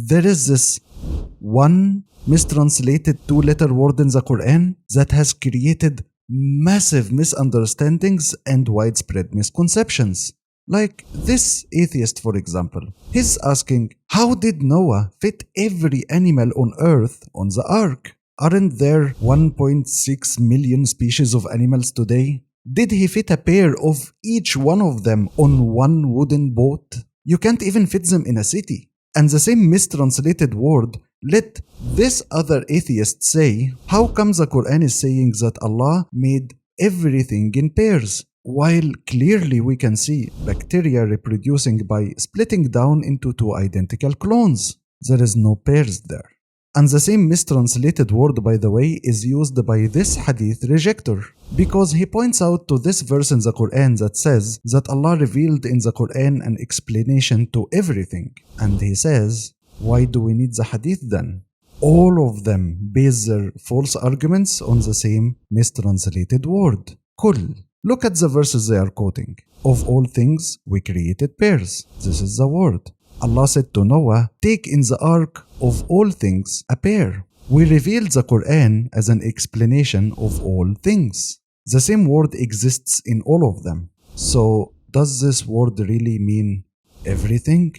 there is this one mistranslated 2-letter word in the Quran that has created massive misunderstandings and widespread misconceptions. Like this atheist, for example. He's asking, how did Noah fit every animal on earth on the ark? Aren't there 1.6 million species of animals today? Did he fit a pair of each one of them on one wooden boat? You can't even fit them in a city. And the same mistranslated word let this other atheist say, how come the Quran is saying that Allah made everything in pairs, while clearly we can see bacteria reproducing by splitting down into two identical clones? There is no pairs there. And the same mistranslated word, by the way, is used by this hadith rejector, because he points out to this verse in the Quran that says that Allah revealed in the Quran an explanation to everything. And he says, why do we need the hadith then? All of them base their false arguments on the same mistranslated word, kul. Look at the verses they are quoting. Of all things, we created pairs. This is the word. Allah said to Noah, take in the ark of all things a pair. We revealed the Quran as an explanation of all things. The same word exists in all of them. So, does this word really mean everything?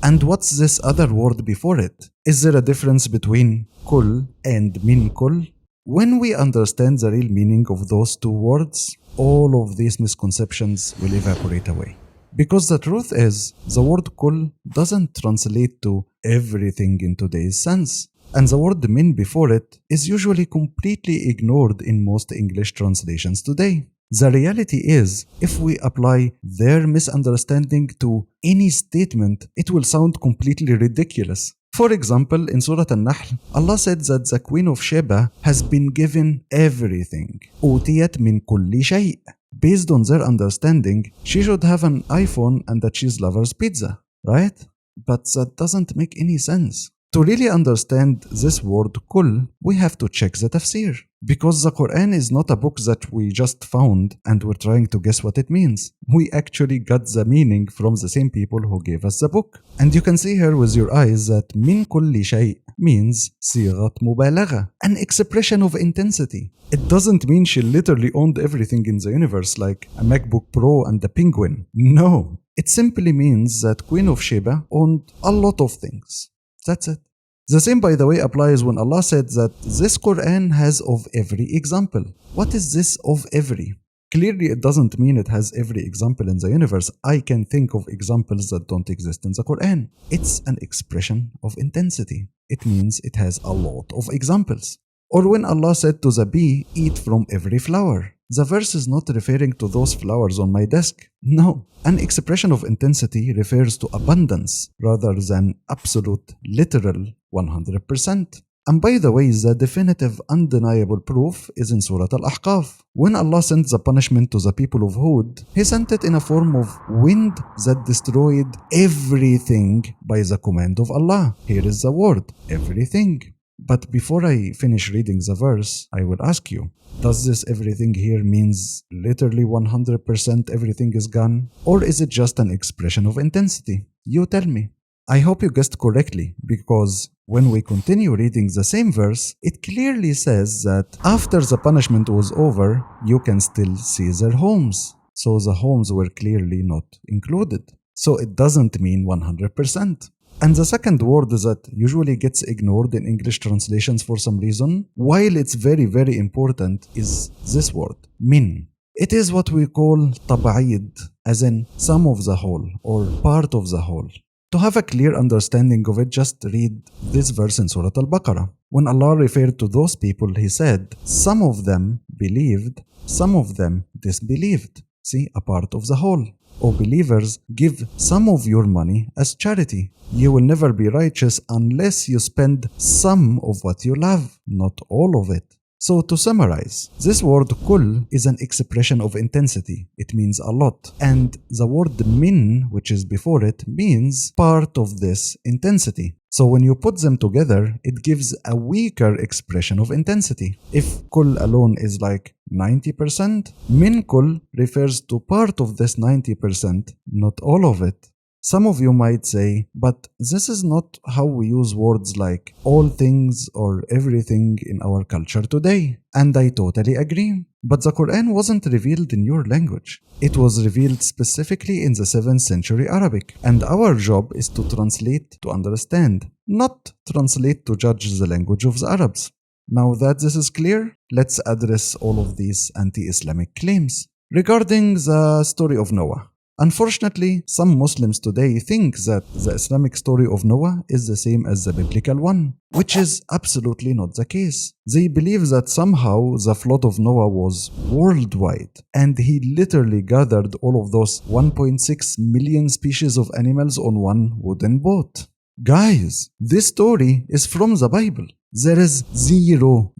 And what's this other word before it? Is there a difference between kul and min kul? When we understand the real meaning of those two words, all of these misconceptions will evaporate away. Because the truth is, the word kul doesn't translate to everything in today's sense. And the word min before it is usually completely ignored in most English translations today. The reality is, if we apply their misunderstanding to any statement, it will sound completely ridiculous. For example, in Surah An-Nahl, Allah said that the Queen of Sheba has been given everything. أُوتِيَتْ مِنْ كُلِّ شَيْءٍ. Based on their understanding, she should have an iPhone and a cheese lover's pizza, right? But that doesn't make any sense. To really understand this word kul, we have to check the Tafsir. Because the Quran is not a book that we just found and we're trying to guess what it means. We actually got the meaning from the same people who gave us the book. And you can see here with your eyes that min kulli shay means صيغة مبالغة, an expression of intensity. It doesn't mean she literally owned everything in the universe like a MacBook Pro and a penguin. No. It simply means that Queen of Sheba owned a lot of things. That's it. The same, by the way, applies when Allah said that this Quran has of every example. What is this of every? Clearly, it doesn't mean it has every example in the universe. I can think of examples that don't exist in the Quran. It's an expression of intensity. It means it has a lot of examples. Or when Allah said to the bee, eat from every flower. The verse is not referring to those flowers on my desk. No. An expression of intensity refers to abundance rather than absolute, literal 100%. And by the way, the definitive, undeniable proof is in Surah Al-Ahqaf. When Allah sent the punishment to the people of Hud, He sent it in a form of wind that destroyed everything by the command of Allah. Here is the word, everything. But before I finish reading the verse, I will ask you, does this everything here means literally 100% everything is gone? Or is it just an expression of intensity? You tell me. I hope you guessed correctly, because when we continue reading the same verse, it clearly says that after the punishment was over, you can still see their homes. So the homes were clearly not included. So it doesn't mean 100%. And the second word that usually gets ignored in English translations for some reason, while it's very, very important, is this word, min. It is what we call tab'id, as in some of the whole, or part of the whole. To have a clear understanding of it, just read this verse in Surah Al-Baqarah. When Allah referred to those people, He said, some of them believed, some of them disbelieved. See, a part of the whole. O believers, give some of your money as charity. You will never be righteous unless you spend some of what you love, not all of it. So to summarize, this word kul is an expression of intensity. It means a lot. And the word min, which is before it, means part of this intensity. So when you put them together, it gives a weaker expression of intensity. If kul alone is like 90%, min kul refers to part of this 90%, not all of it. Some of you might say, but this is not how we use words like all things or everything in our culture today. And I totally agree. But the Quran wasn't revealed in your language. It was revealed specifically in the 7th century Arabic. And our job is to translate to understand, not translate to judge the language of the Arabs. Now that this is clear, let's address all of these anti-Islamic claims. Regarding the story of Noah. Unfortunately, some Muslims today think that the Islamic story of Noah is the same as the biblical one, which is absolutely not the case. They believe that somehow the flood of Noah was worldwide, and he literally gathered all of those 1.6 million species of animals on one wooden boat. Guys, this story is from the Bible. There is zero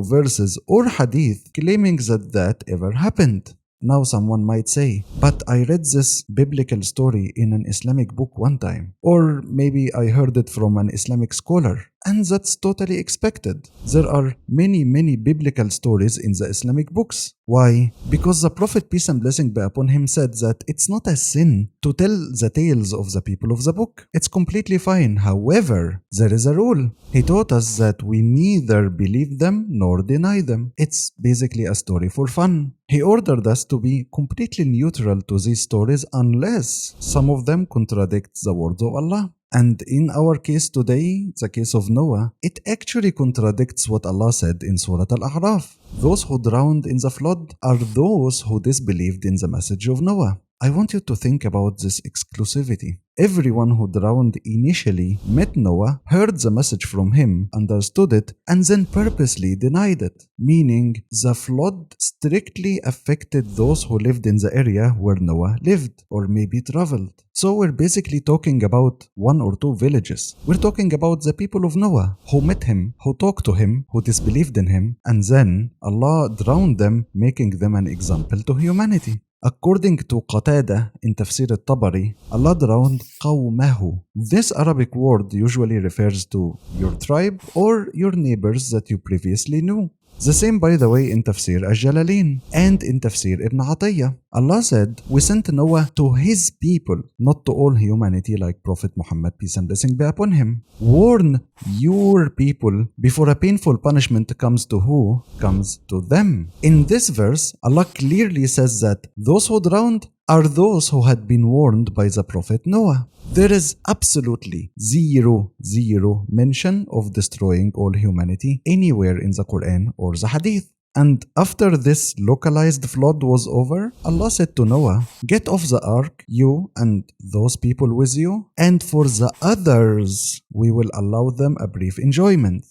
verses or hadith claiming that ever happened. Now someone might say, but I read this biblical story in an Islamic book one time. Or maybe I heard it from an Islamic scholar. And that's totally expected. There are many biblical stories in the Islamic books. Why? Because the Prophet, peace and blessing be upon him, said that it's not a sin to tell the tales of the people of the book. It's completely fine. However, there is a rule. He taught us that we neither believe them nor deny them. It's basically a story for fun. He ordered us to be completely neutral to these stories unless some of them contradict the words of Allah. And in our case today, the case of Noah, it actually contradicts what Allah said in Surah Al-A'raf. Those who drowned in the flood are those who disbelieved in the message of Noah. I want you to think about this exclusivity. Everyone who drowned initially met Noah, heard the message from him, understood it, and then purposely denied it. Meaning, the flood strictly affected those who lived in the area where Noah lived, or maybe traveled. So we're basically talking about 1 or 2 villages. We're talking about the people of Noah, who met him, who talked to him, who disbelieved in him, and then Allah drowned them, making them an example to humanity. According to Qatada in Tafsir al-Tabari, Allah drowned qawmahu. This Arabic word usually refers to your tribe or your neighbors that you previously knew. The same, by the way, in Tafsir al-Jalalain and in Tafsir Ibn Atiyah. Allah said, we sent Noah to his people, not to all humanity like Prophet Muhammad, peace and blessing be upon him. Warn your people before a painful punishment comes to who? Comes to them. In this verse, Allah clearly says that those who drowned are those who had been warned by the Prophet Noah. There is absolutely zero mention of destroying all humanity anywhere in the Quran or the Hadith. And after this localized flood was over, Allah said to Noah, get off the ark, you and those people with you, and for the others, we will allow them a brief enjoyment.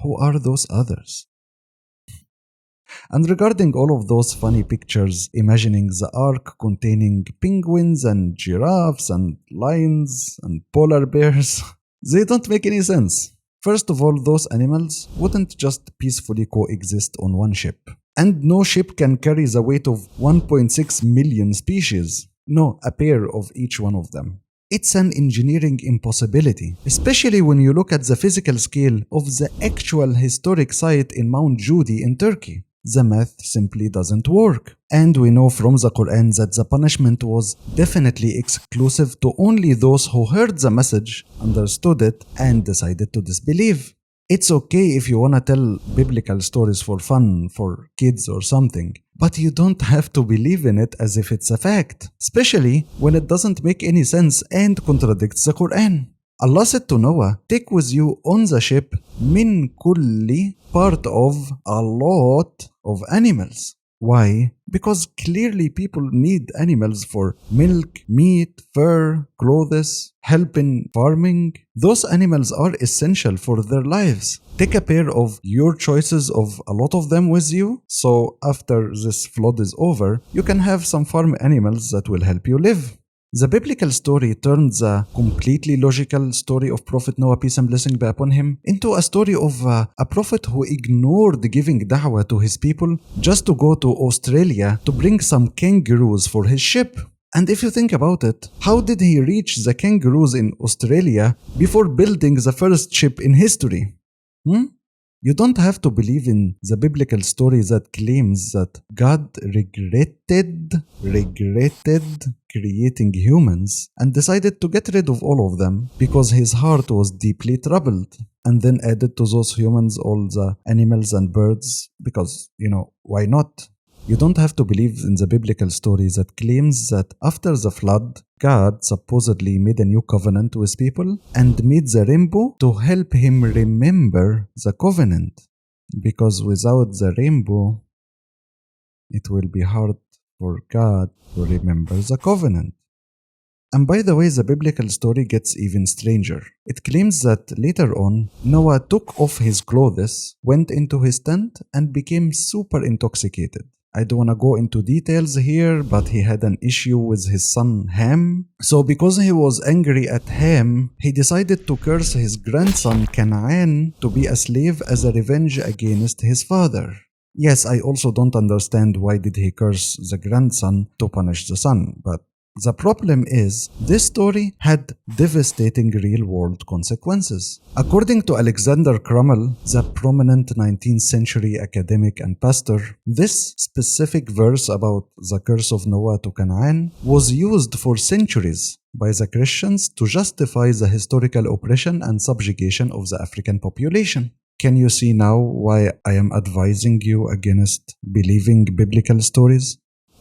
Who are those others? And regarding all of those funny pictures imagining the ark containing penguins and giraffes and lions and polar bears, they don't make any sense. First of all, those animals wouldn't just peacefully coexist on one ship. And no ship can carry the weight of 1.6 million species. No, a pair of each one of them. It's an engineering impossibility, especially when you look at the physical scale of the actual historic site in Mount Judy in Turkey. The math simply doesn't work. And we know from the Quran that the punishment was definitely exclusive to only those who heard the message, understood it, and decided to disbelieve. It's okay if you wanna tell biblical stories for fun, for kids or something, but you don't have to believe in it as if it's a fact, especially when it doesn't make any sense and contradicts the Quran. Allah said to Noah, take with you on the ship min kulli, part of a lot of animals. Why? Because clearly people need animals for milk, meat, fur, clothes, help in farming. Those animals are essential for their lives. Take a pair of your choices of a lot of them with you, so after this flood is over, you can have some farm animals that will help you live. The biblical story turned the completely logical story of Prophet Noah, peace and blessing be upon him, into a story of a prophet who ignored giving da'wah to his people just to go to Australia to bring some kangaroos for his ship. And if you think about it, how did he reach the kangaroos in Australia before building the first ship in history? You don't have to believe in the biblical story that claims that God regretted creating humans and decided to get rid of all of them because his heart was deeply troubled, and then added to those humans all the animals and birds because, why not? You don't have to believe in the biblical story that claims that after the flood, God supposedly made a new covenant with people and made the rainbow to help him remember the covenant. Because without the rainbow, it will be hard for God to remember the covenant. And by the way, the biblical story gets even stranger. It claims that later on, Noah took off his clothes, went into his tent, and became super intoxicated. I don't want to go into details here, but he had an issue with his son Ham. So because he was angry at Ham, he decided to curse his grandson Canaan to be a slave as a revenge against his father. Yes, I also don't understand why did he curse the grandson to punish the son, but the problem is, this story had devastating real-world consequences. According to Alexander Crummell, the prominent 19th century academic and pastor, this specific verse about the curse of Noah to Canaan was used for centuries by the Christians to justify the historical oppression and subjugation of the African population. Can you see now why I am advising you against believing biblical stories?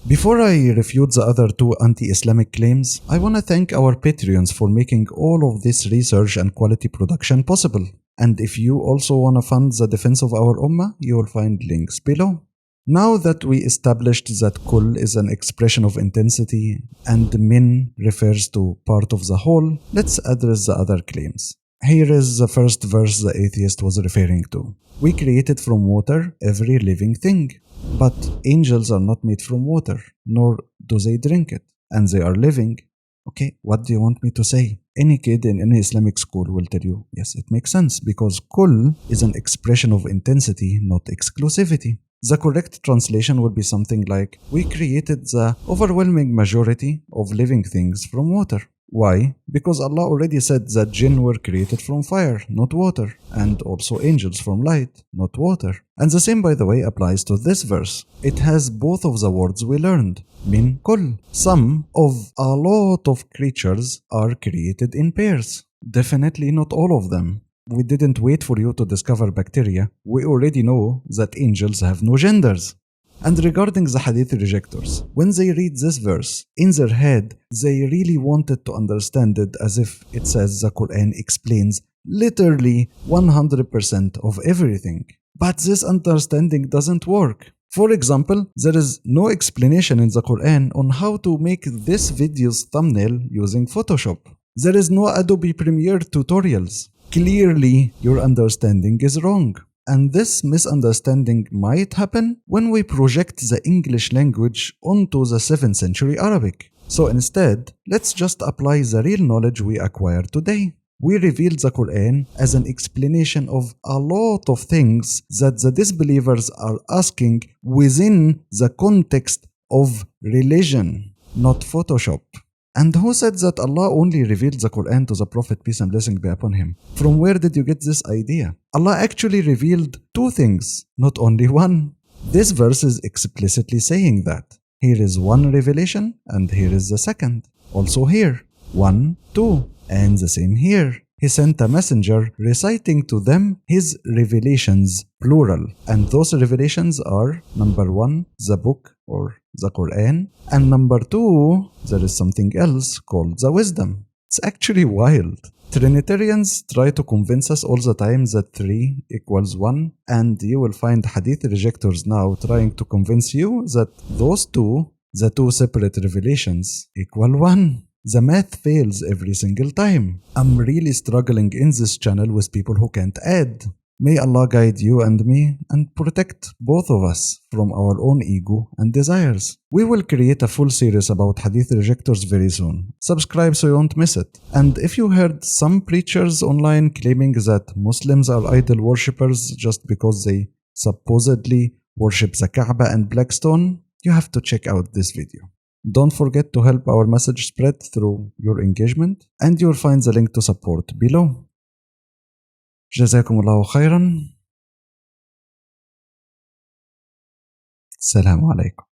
Before I refute the other two anti-Islamic claims, I want to thank our Patreons for making all of this research and quality production possible. And if you also want to fund the defense of our Ummah, you will find links below. Now that we established that Kull is an expression of intensity and Min refers to part of the whole, let's address the other claims. Here is the first verse the atheist was referring to. We created from water every living thing. But angels are not made from water, nor do they drink it, and they are living. Okay, what do you want me to say? Any kid in any Islamic school will tell you, yes, it makes sense, because kull is an expression of intensity, not exclusivity. The correct translation would be something like, we created the overwhelming majority of living things from water. Why? Because Allah already said that jinn were created from fire, not water, and also angels from light, not water. And the same, by the way, applies to this verse. It has both of the words we learned, min kull. Some of a lot of creatures are created in pairs. Definitely not all of them. We didn't wait for you to discover bacteria. We already know that angels have no genders. And regarding the Hadith rejectors, when they read this verse, in their head, they really wanted to understand it as if it says the Quran explains literally 100% of everything. But this understanding doesn't work. For example, there is no explanation in the Quran on how to make this video's thumbnail using Photoshop. There is no Adobe Premiere tutorials. Clearly, your understanding is wrong. And this misunderstanding might happen when we project the English language onto the 7th century Arabic. So instead, let's just apply the real knowledge we acquired today. We revealed the Quran as an explanation of a lot of things that the disbelievers are asking within the context of religion, not Photoshop. And who said that Allah only revealed the Quran to the Prophet, peace and blessing be upon him? From where did you get this idea? Allah actually revealed two things, not only one. This verse is explicitly saying that. Here is one revelation, and here is the second. Also here, 1, 2, and the same here. He sent a messenger reciting to them his revelations, plural. And those revelations are, number 1, the book or the Quran, and number 2, there is something else called the wisdom. It's actually wild. Trinitarians try to convince us all the time that 3 equals 1, and you will find Hadith rejectors now trying to convince you that those two, the two separate revelations, equal 1. The math fails every single time. I'm really struggling in this channel with people who can't add. May Allah guide you and me and protect both of us from our own ego and desires. We will create a full series about Hadith rejectors very soon. Subscribe so you won't miss it. And if you heard some preachers online claiming that Muslims are idol worshippers just because they supposedly worship the Kaaba and Blackstone, you have to check out this video. Don't forget to help our message spread through your engagement, and you'll find the link to support below. جزاكم الله خيرا. السلام عليكم.